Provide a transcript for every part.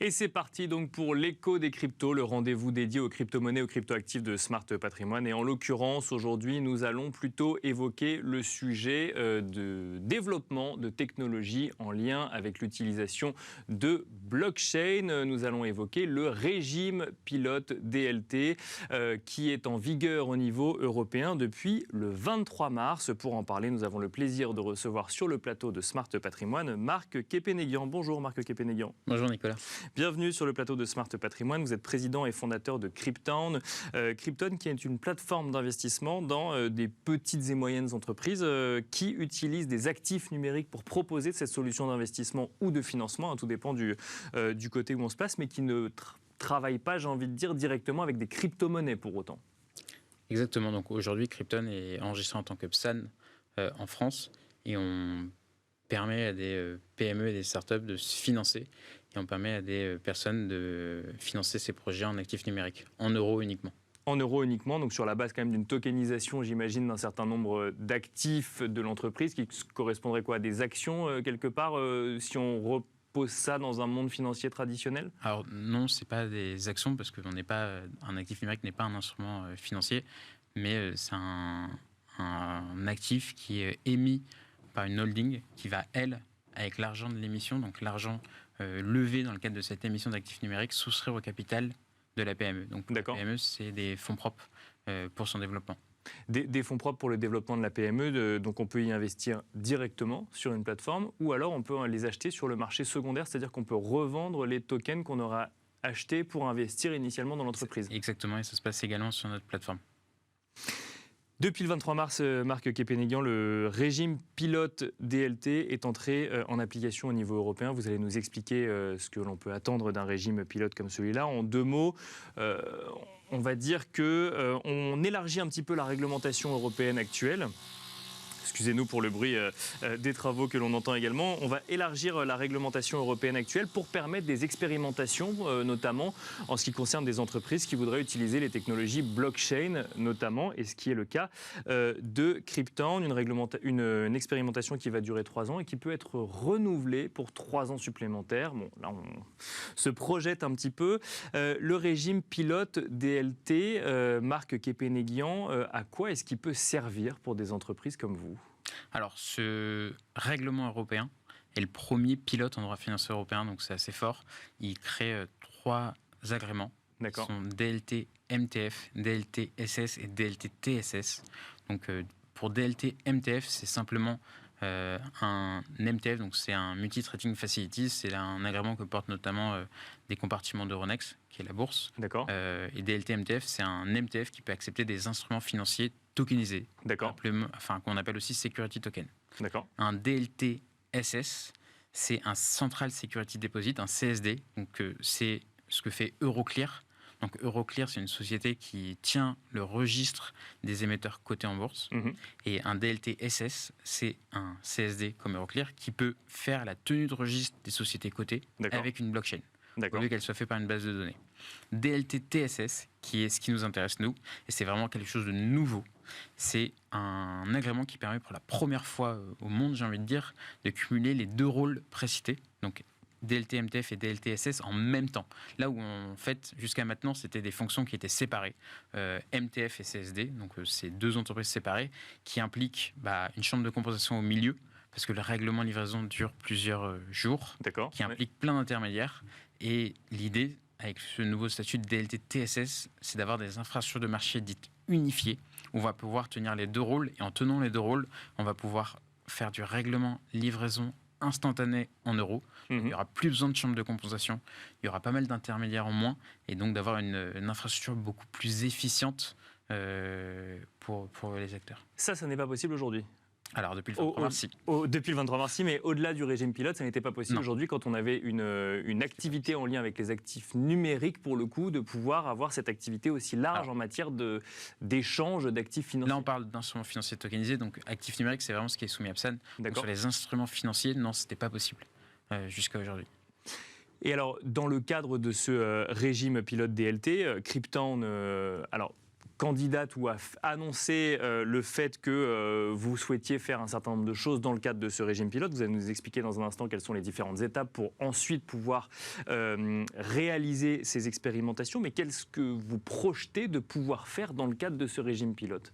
Et c'est parti donc pour l'écho des cryptos, le rendez-vous dédié aux crypto-monnaies, aux crypto-actifs de Smart Patrimoine. Et en l'occurrence, aujourd'hui, nous allons plutôt évoquer le sujet de développement de technologies en lien avec l'utilisation de blockchain. Nous allons évoquer le régime pilote DLT qui est en vigueur au niveau européen depuis le 23 mars. Pour en parler, nous avons le plaisir de recevoir sur le plateau de Smart Patrimoine Marc Kepeneguian. Bonjour Marc Kepeneguian. Bonjour Nicolas. Bienvenue sur le plateau de Smart Patrimoine. Vous êtes président et fondateur de Cryptown. Cryptown qui est une plateforme d'investissement dans des petites et moyennes entreprises qui utilisent des actifs numériques pour proposer cette solution d'investissement ou de financement, tout dépend du côté où on se place, mais qui ne travaille pas, j'ai envie de dire, directement avec des crypto-monnaies pour autant. Exactement. Donc aujourd'hui, Cryptown est enregistré en tant que PSAN en France et on permet à des PME et des startups de se financer et on permet à des personnes de financer ces projets en actifs numériques, en euros uniquement. En euros uniquement, donc sur la base quand même d'une tokenisation, j'imagine, d'un certain nombre d'actifs de l'entreprise qui correspondraient quoi à des actions quelque part, si on repose ça dans un monde financier traditionnel? Alors non, c'est pas des actions parce que un actif numérique n'est pas un instrument financier, mais c'est un actif qui est émis par une holding qui va, elle, avec l'argent de l'émission, donc l'argent levé dans le cadre de cette émission d'actifs numériques, souscrire au capital de la PME. Donc la PME, c'est des fonds propres pour son développement. Des fonds propres pour le développement de la PME, donc on peut y investir directement sur une plateforme ou alors on peut les acheter sur le marché secondaire, c'est-à-dire qu'on peut revendre les tokens qu'on aura achetés pour investir initialement dans l'entreprise. Exactement, et ça se passe également sur notre plateforme. Depuis le 23 mars, Marc Kepeneguan, le régime pilote DLT est entré en application au niveau européen. Vous allez nous expliquer ce que l'on peut attendre d'un régime pilote comme celui-là. En deux mots, on va dire qu'on élargit un petit peu la réglementation européenne actuelle. Excusez-nous pour le bruit des travaux que l'on entend également. On va élargir la réglementation européenne actuelle pour permettre des expérimentations, notamment en ce qui concerne des entreprises qui voudraient utiliser les technologies blockchain, notamment, et ce qui est le cas de Cryptown, une expérimentation qui va durer 3 ans et qui peut être renouvelée pour 3 ans supplémentaires. Bon, là, on se projette un petit peu. Le régime pilote DLT, Marc Kepeneguan, à quoi est-ce qu'il peut servir pour des entreprises comme vous ? Alors, ce règlement européen est le premier pilote en droit financier européen, donc c'est assez fort. Il crée 3 agréments. D'accord. Ce sont DLT MTF, DLT SS et DLT TSS. Donc, pour DLT MTF, c'est simplement un MTF, donc c'est un Multi-Trading Facilities. C'est un agrément que portent notamment des compartiments d'Euronext, qui est la bourse. D'accord. Et DLT MTF, c'est un MTF qui peut accepter des instruments financiers tokenisés. D'accord. Qu'on appelle aussi Security Token. D'accord. Un DLT SS, c'est un Central Security Deposit, un CSD. Donc c'est ce que fait Euroclear. Donc Euroclear, c'est une société qui tient le registre des émetteurs cotés en bourse. Mmh. Et un DLT SS, c'est un CSD comme Euroclear qui peut faire la tenue de registre des sociétés cotées avec une blockchain. Au lieu qu'elle soit faite par une base de données. DLT TSS, qui est ce qui nous intéresse nous, et c'est vraiment quelque chose de nouveau. C'est un agrément qui permet pour la première fois au monde, j'ai envie de dire, de cumuler les 2 rôles précités. Donc DLT MTF et DLT SS en même temps. Là où en fait, jusqu'à maintenant, c'était des fonctions qui étaient séparées. MTF et CSD, donc c'est 2 entreprises séparées, qui impliquent une chambre de compensation au milieu, parce que le règlement de livraison dure plusieurs jours, qui implique plein d'intermédiaires. Et l'idée, avec ce nouveau statut de DLT TSS, c'est d'avoir des infrastructures de marché dites unifiées, où on va pouvoir tenir les 2 rôles, et en tenant les 2 rôles, on va pouvoir faire du règlement livraison instantané en euros. Mmh. Il n'y aura plus besoin de chambre de compensation, il y aura pas mal d'intermédiaires en moins, et donc d'avoir une infrastructure beaucoup plus efficiente pour les acteurs. Ça n'est pas possible aujourd'hui. Alors, depuis le 23 mars, si. Depuis le 23 mars, si, mais au-delà du régime pilote, ça n'était pas possible aujourd'hui quand on avait une activité en lien avec les actifs numériques, pour le coup, de pouvoir avoir cette activité aussi large en matière d'échange d'actifs financiers. Là, on parle d'instruments financiers tokenisés, donc actifs numériques, c'est vraiment ce qui est soumis à PSAN. Donc, sur les instruments financiers, non, ce n'était pas possible jusqu'à aujourd'hui. Et alors, dans le cadre de ce régime pilote DLT, Cryptown, candidate ou a annoncé le fait que vous souhaitiez faire un certain nombre de choses dans le cadre de ce régime pilote. Vous allez nous expliquer dans un instant quelles sont les différentes étapes pour ensuite pouvoir réaliser ces expérimentations. Mais qu'est-ce que vous projetez de pouvoir faire dans le cadre de ce régime pilote ?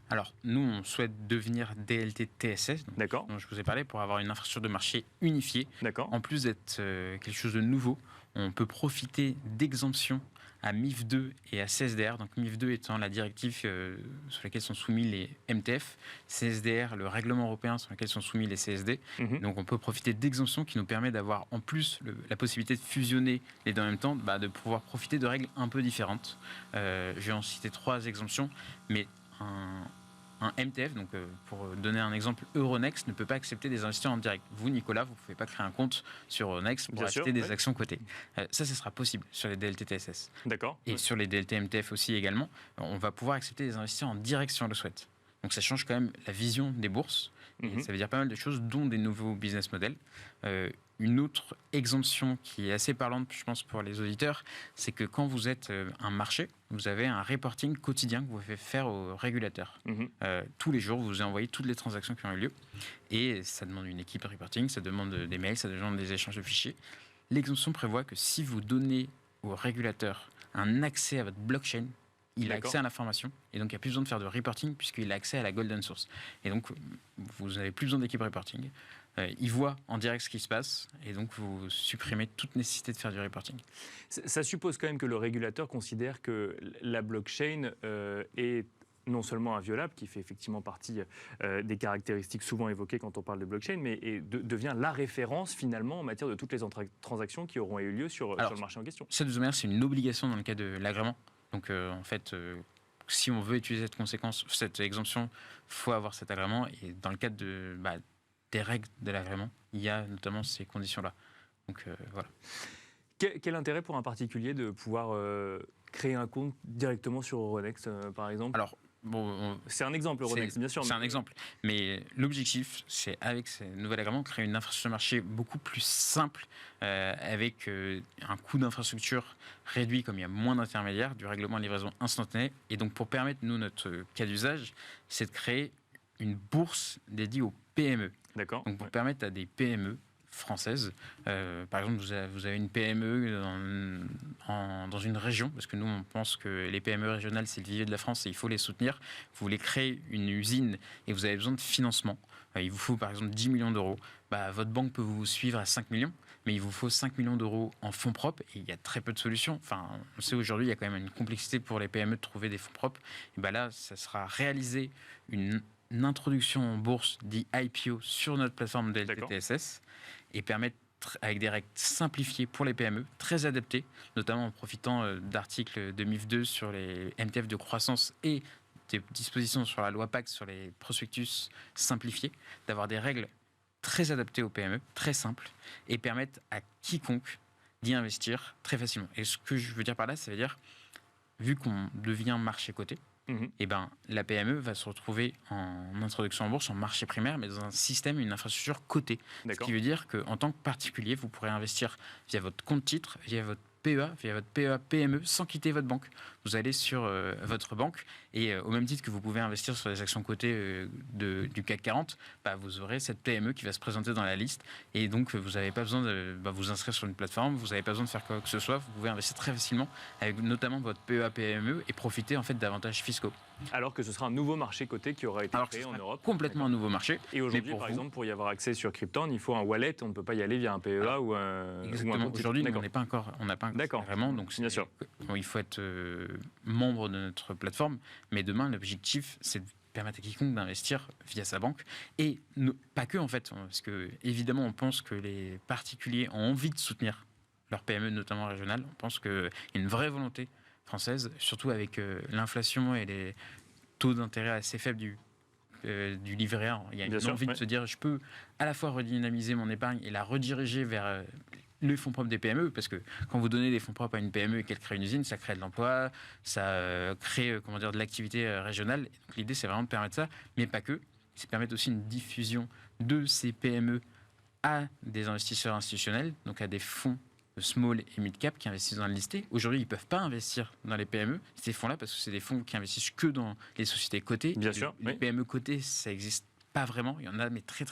Alors, nous, on souhaite devenir DLT TSS, dont je vous ai parlé, pour avoir une infrastructure de marché unifiée. En plus d'être quelque chose de nouveau, on peut profiter d'exemptions à MIF 2 et à CSDR. Donc MIF 2 étant la directive sur laquelle sont soumis les MTF, CSDR, le règlement européen sur lequel sont soumis les CSD. Donc on peut profiter d'exemptions qui nous permet d'avoir en plus la possibilité de fusionner les deux en même temps, de pouvoir profiter de règles un peu différentes. Je vais en citer 3 exemptions, mais un MTF, donc pour donner un exemple, Euronext ne peut pas accepter des investisseurs en direct. Vous, Nicolas, vous ne pouvez pas créer un compte sur Euronext pour acheter des actions cotées. Ça sera possible sur les DLT TSS. Et sur les DLT MTF aussi également, on va pouvoir accepter des investisseurs en direct si on le souhaite. Donc ça change quand même la vision des bourses. Et ça veut dire pas mal de choses, dont des nouveaux business models. Une autre exemption qui est assez parlante, je pense, pour les auditeurs, c'est que quand vous êtes un marché, vous avez un reporting quotidien que vous pouvez faire aux régulateurs. Tous les jours, vous envoyez toutes les transactions qui ont eu lieu. Et ça demande une équipe de reporting, ça demande des mails, ça demande des échanges de fichiers. L'exemption prévoit que si vous donnez au régulateur un accès à votre blockchain, il a accès à l'information, et donc il n'y a plus besoin de faire de reporting puisqu'il a accès à la golden source. Et donc, vous n'avez plus besoin d'équipe reporting. Il voit en direct ce qui se passe, et donc vous supprimez toute nécessité de faire du reporting. Ça suppose quand même que le régulateur considère que la blockchain est non seulement inviolable, qui fait effectivement partie des caractéristiques souvent évoquées quand on parle de blockchain, mais devient la référence finalement en matière de toutes les transactions qui auront eu lieu sur le marché en question. Ça, de toute manière, c'est une obligation dans le cas de l'agrément. Donc en fait, si on veut utiliser cette exemption, il faut avoir cet agrément. Et dans le cadre des règles de l'agrément, il y a notamment ces conditions-là. Donc voilà. Quel intérêt pour un particulier de pouvoir créer un compte directement sur Euronext, par exemple ? Alors, c'est un exemple, Euronext, bien sûr. C'est un exemple. Mais l'objectif, c'est, avec ces nouveaux agréments, de créer une infrastructure de marché beaucoup plus simple, avec un coût d'infrastructure réduit, comme il y a moins d'intermédiaires, du règlement de livraison instantané. Et donc, pour permettre, nous, notre cas d'usage, c'est de créer une bourse dédiée aux PME. Donc, pour permettre à des PME françaises. Par exemple, vous avez une PME dans une région, parce que nous, on pense que les PME régionales, c'est le vivier de la France et il faut les soutenir. Vous voulez créer une usine et vous avez besoin de financement. Il vous faut, par exemple, 10 millions d'euros. Votre banque peut vous suivre à 5 millions, mais il vous faut 5 millions d'euros en fonds propres et il y a très peu de solutions. Enfin, on sait aujourd'hui, il y a quand même une complexité pour les PME de trouver des fonds propres. Et là, ça sera réaliser une introduction en bourse, dit IPO, sur notre plateforme DLT TSS, et permettre, avec des règles simplifiées pour les PME, très adaptées, notamment en profitant d'articles de MIF 2 sur les MTF de croissance et des dispositions sur la loi Pacte sur les prospectus simplifiés, d'avoir des règles très adaptées aux PME, très simples, et permettre à quiconque d'y investir très facilement. Et ce que je veux dire par là, ça veut dire, vu qu'on devient marché coté, la PME va se retrouver en introduction en bourse, en marché primaire, mais dans un système, une infrastructure cotée. Ce qui veut dire qu'en tant que particulier, vous pourrez investir via votre compte titre, via votre PEA, via votre PEA PME, sans quitter votre banque. Vous allez sur votre banque et au même titre que vous pouvez investir sur les actions cotées du CAC 40, vous aurez cette PME qui va se présenter dans la liste et donc vous n'avez pas besoin de vous inscrire sur une plateforme, vous n'avez pas besoin de faire quoi que ce soit, vous pouvez investir très facilement avec notamment votre PEA PME et profiter en fait d'avantages fiscaux. Alors que ce sera un nouveau marché coté qui aura été créé en Europe. Complètement un nouveau marché. Et aujourd'hui, par exemple, pour y avoir accès sur Krypton, il faut un wallet, on ne peut pas y aller via un PEA ou un... Exactement. Aujourd'hui, on n'a pas encore vraiment, donc bien sûr. Il faut être membre de notre plateforme, mais demain, l'objectif, c'est de permettre à quiconque d'investir via sa banque, et pas que en fait, parce que évidemment, on pense que les particuliers ont envie de soutenir leur PME, notamment régionale. On pense qu'il y a une vraie volonté française, surtout avec l'inflation et les taux d'intérêt assez faibles du livret A. Il y a une envie de se dire, je peux à la fois redynamiser mon épargne et la rediriger vers les fonds propres des PME, parce que quand vous donnez des fonds propres à une PME et qu'elle crée une usine, ça crée de l'emploi, ça crée de l'activité régionale. Donc, l'idée, c'est vraiment de permettre ça, mais pas que. C'est de permettre aussi une diffusion de ces PME à des investisseurs institutionnels, donc à des fonds small et mid cap qui investissent dans le listé. Aujourd'hui, ils ne peuvent pas investir dans les PME, ces fonds-là, parce que c'est des fonds qui investissent que dans les sociétés cotées. Bien sûr, Les PME cotées, ça existe pas vraiment, il y en a mais très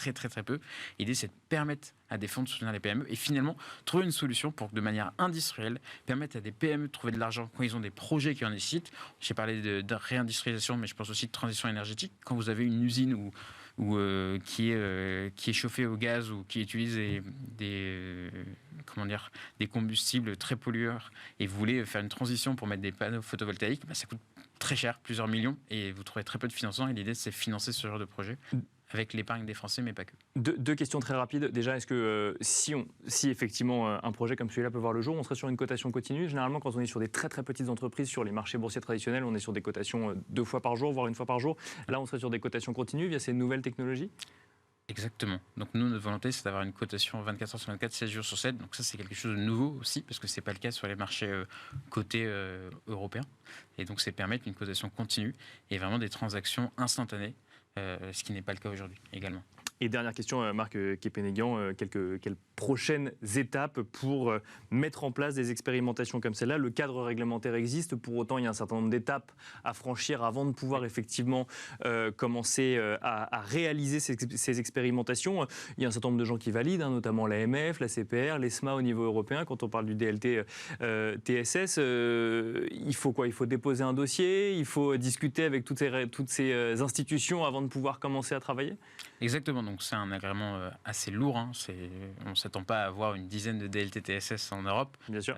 peu. L'idée c'est de permettre à des fonds de soutenir les PME et finalement trouver une solution pour que de manière industrielle permettre à des PME de trouver de l'argent quand ils ont des projets qui en nécessitent. J'ai parlé de réindustrialisation, mais je pense aussi de transition énergétique. Quand vous avez une usine qui est chauffée au gaz ou qui utilise des combustibles très pollueurs et vous voulez faire une transition pour mettre des panneaux photovoltaïques, ça coûte très cher, plusieurs millions, et vous trouvez très peu de financement. Et l'idée, c'est de financer ce genre de projet avec l'épargne des Français, mais pas que. Deux questions très rapides. Déjà, est-ce que si effectivement un projet comme celui-là peut voir le jour, on serait sur une cotation continue? Généralement, quand on est sur des très petites entreprises, sur les marchés boursiers traditionnels, on est sur des cotations 2 fois par jour, voire 1 fois par jour. Là, on serait sur des cotations continues via ces nouvelles technologies? Exactement. Donc nous, notre volonté, c'est d'avoir une cotation 24 heures sur 24, 16 jours sur 7. Donc ça, c'est quelque chose de nouveau aussi, parce que ce n'est pas le cas sur les marchés cotés européens. Et donc, c'est permettre une cotation continue et vraiment des transactions instantanées, ce qui n'est pas le cas aujourd'hui également. Et dernière question, Marc Kepeneguian, quelles prochaines étapes pour mettre en place des expérimentations comme celle-là? Le cadre réglementaire existe, pour autant il y a un certain nombre d'étapes à franchir avant de pouvoir effectivement commencer à réaliser ces expérimentations. Il y a un certain nombre de gens qui valident, notamment l'AMF, la CPR, l'ESMA au niveau européen. Quand on parle du DLT TSS, il faut quoi? Il faut déposer un dossier, il faut discuter avec toutes ces institutions avant de pouvoir commencer à travailler? Exactement, donc c'est un agrément assez lourd. On ne s'attend pas à avoir une dizaine de DLT TSS en Europe. Bien sûr.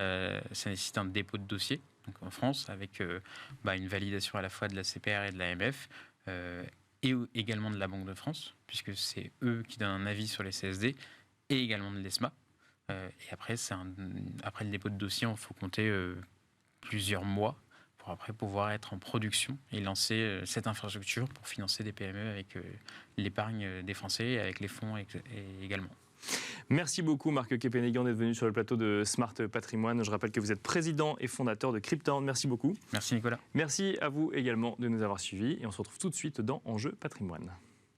Ça nécessite un dépôt de dossier donc en France avec une validation à la fois de la CPR et de l'AMF et également de la Banque de France, puisque c'est eux qui donnent un avis sur les CSD, et également de l'ESMA. Et après le dépôt de dossier, il faut compter plusieurs mois pour après pouvoir être en production et lancer cette infrastructure pour financer des PME avec l'épargne des Français et avec les fonds également. Merci beaucoup Marc Kepeneguian d'être venu sur le plateau de Smart Patrimoine. Je rappelle que vous êtes président et fondateur de Cryptown. Merci beaucoup. Merci Nicolas. Merci à vous également de nous avoir suivis et on se retrouve tout de suite dans Enjeu Patrimoine.